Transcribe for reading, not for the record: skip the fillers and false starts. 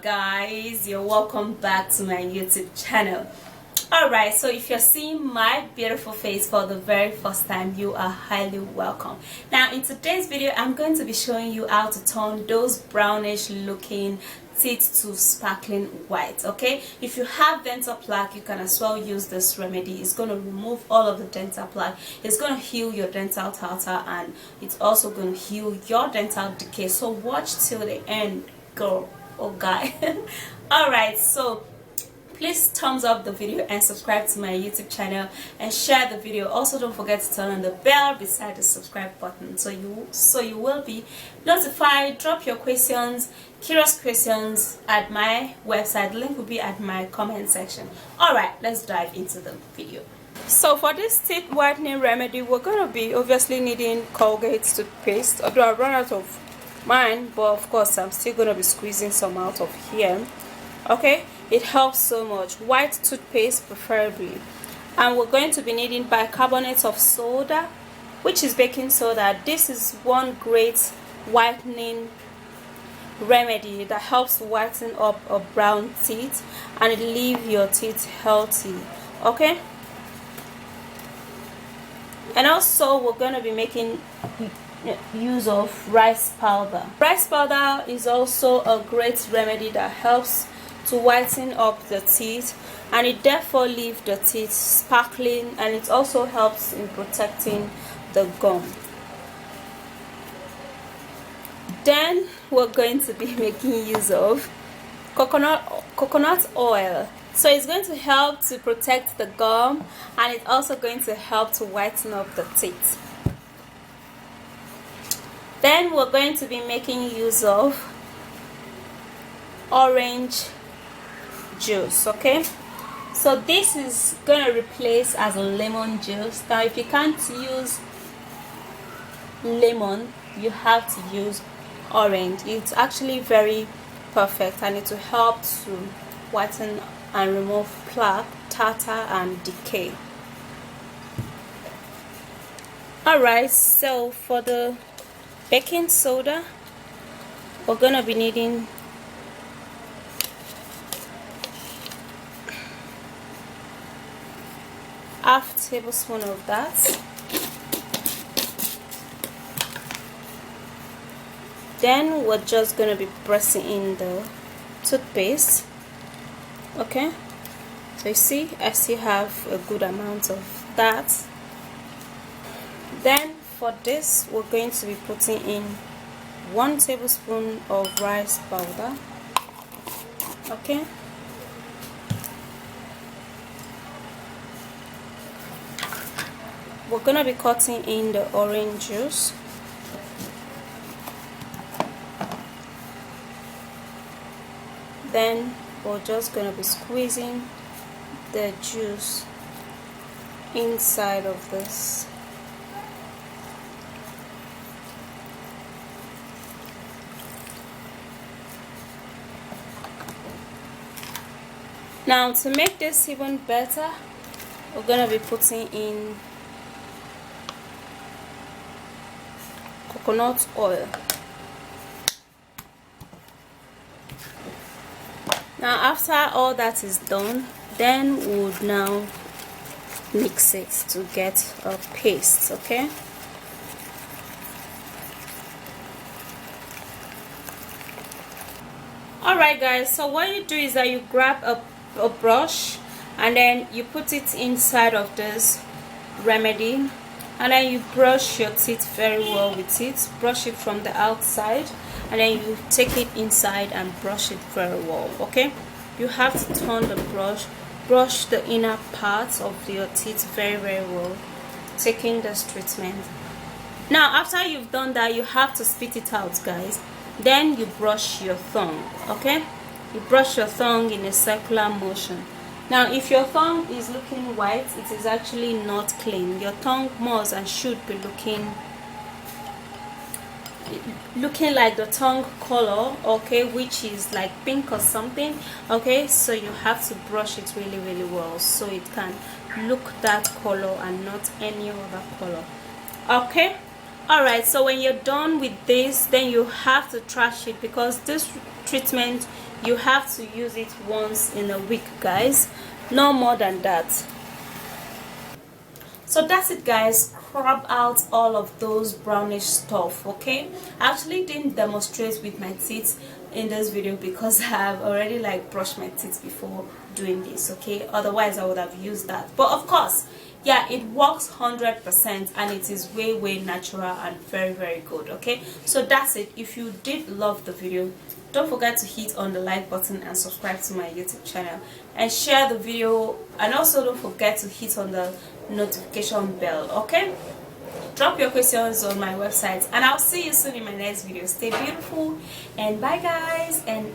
guys, you're welcome back to my YouTube channel. Alright, so if you're seeing my beautiful face for the very first time, you are highly welcome. Now in today's video, I'm going to be showing you how to turn those brownish looking teeth to sparkling white. Okay, if you have dental plaque, you can as well use this remedy. It's going to remove all of the dental plaque, it's going to heal your dental tartar, and it's also going to heal your dental decay. So watch till the end, girl or guy. Alright, so please thumbs up the video and subscribe to my YouTube channel and share the video. Also don't forget to turn on the bell beside the subscribe button so you will be notified. Drop your questions, curious questions at my website. The link will be at my comment section. Alright, let's dive into the video. So for this teeth whitening remedy, we're going to be obviously needing Colgate toothpaste. Although I run out of mine, but of course I'm still going to be squeezing some out of here. Okay, it helps so much. White toothpaste preferably. And we're going to be needing bicarbonate of soda, which is baking soda. This is one great whitening remedy that helps whiten up a brown teeth and leave your teeth healthy. Okay, and also we're going to be making use of rice powder. Rice powder is also a great remedy that helps to whiten up the teeth, and it therefore leaves the teeth sparkling, and it also helps in protecting the gum. Then we're going to be making use of coconut oil. So it's going to help to protect the gum, and it's also going to help to whiten up the teeth. Then we're going to be making use of orange juice. Okay, so this is going to replace as a lemon juice. Now if you can't use lemon, you have to use orange. It's actually very perfect, and it will help to whiten and remove plaque, tartar, and decay. Alright, so for the baking soda, we're going to be needing half tablespoon of that. Then we're just going to be pressing in the toothpaste. Okay, so you see I still have a good amount of that. Then for this, we're going to be putting in 1 tablespoon of rice powder. Okay, we're gonna be cutting in the orange juice. Then we're just gonna be squeezing the juice inside of this. Now to make this even better, we're gonna be putting in coconut oil. Now after all that is done, then we would now mix it to get a paste. Okay, alright guys, so what you do is that you grab a brush, and then you put it inside of this remedy, and then you brush your teeth very well with it. Brush it from the outside, and then you take it inside and brush it very well. Okay, you have to turn the brush the inner parts of your teeth very well, taking this treatment. Now after you've done that, you have to spit it out, guys. Then you brush your tongue. Okay, you brush your tongue in a circular motion. Now if your tongue is looking white, it is actually not clean. Your tongue must and should be looking like the tongue color, okay, which is like pink or something. Okay, so you have to brush it really well so it can look that color and not any other color. Okay, Alright, so when you're done with this, then you have to trash it, because this treatment you have to use it once in a week, guys, no more than that. So that's it, guys. Scrub out all of those brownish stuff. Okay, I actually didn't demonstrate with my teeth in this video because I've already like brushed my teeth before doing this. Okay, otherwise I would have used that. But of course, yeah, it works 100% and it is way natural and very good. Okay, so that's it. If you did love the video, don't forget to hit on the like button and subscribe to my YouTube channel and share the video, and also don't forget to hit on the notification bell. Okay, drop your questions on my website and I'll see you soon in my next video. Stay beautiful and bye guys, and